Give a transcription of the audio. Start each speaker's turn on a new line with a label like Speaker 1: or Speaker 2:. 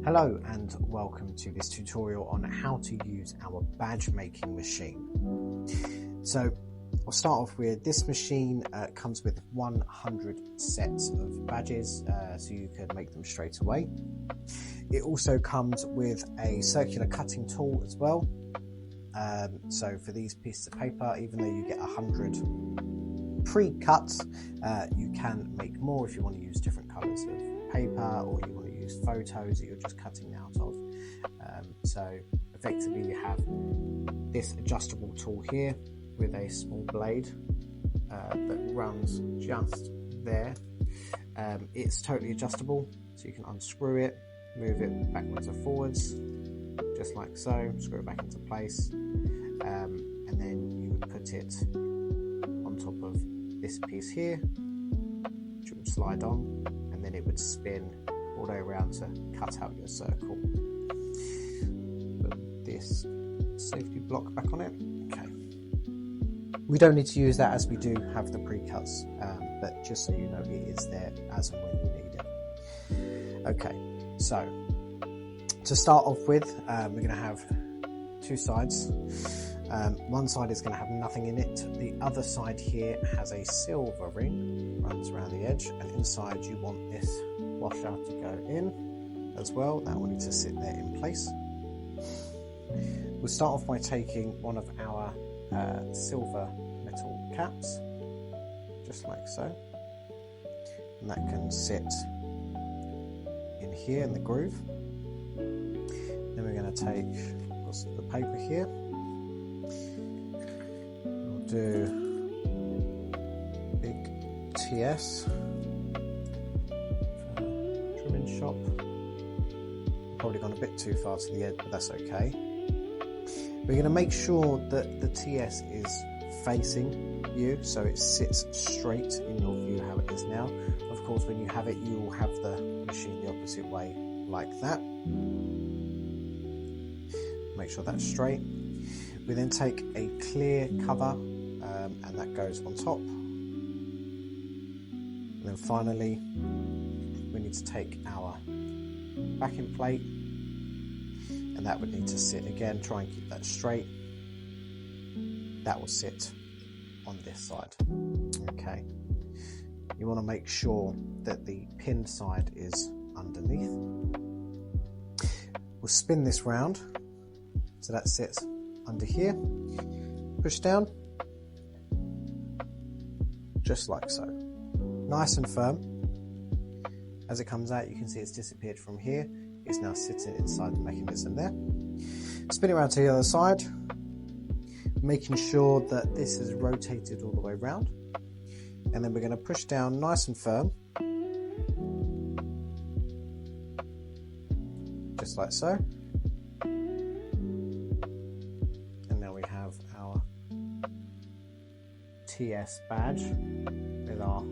Speaker 1: Hello and welcome to this tutorial on how to use our badge making machine. So I'll start off with this machine. Comes with 100 sets of badges, so you can make them straight away. It also comes with a circular cutting tool as well. So for these pieces of paper, even though you get 100 pre-cut, you can make more if you want to use different colours of paper, or you want to use photos that you're just cutting out of. So effectively you have this adjustable tool here with a small blade that runs just there. It's totally adjustable, so you can unscrew it, move it backwards or forwards, just like so, screw it back into place, and then you would put it on top of this piece here, which would slide on, and then it would spin all the way around to cut out your circle. Put this safety block back on it. Okay. We don't need to use that as we do have the pre-cuts, but just so you know, it is there as and when you need it. Okay, so to start off with, we're going to have two sides. One side is going to have nothing in it. The other side here has a silver ring, runs around the edge, and inside you want this washer to go in as well. That will need to sit there in place. We'll start off by taking one of our silver metal caps, just like so, and that can sit in here in the groove. Then we're going to take the paper here. We'll do big TS for TrimmingShop. Probably gone a bit too far to the edge, but that's okay. We're going to make sure that the TS is facing you, so it sits straight in your view how it is now. Of course, when you have it, you will have the machine the opposite way, like that. Make sure that's straight. We then take a clear cover, and that goes on top. And then finally, we need to take our backing plate, and that would need to sit again. Try and keep that straight. That will sit on this side. Okay. You want to make sure that the pinned side is underneath. We'll spin this round so that sits under here. Push down, just like so. Nice and firm. As it comes out, you can see it's disappeared from here. It's now sitting inside the mechanism there. Spin it around to the other side, making sure that this is rotated all the way around. And then we're going to push down nice and firm, just like so. And now we have our TS badge with our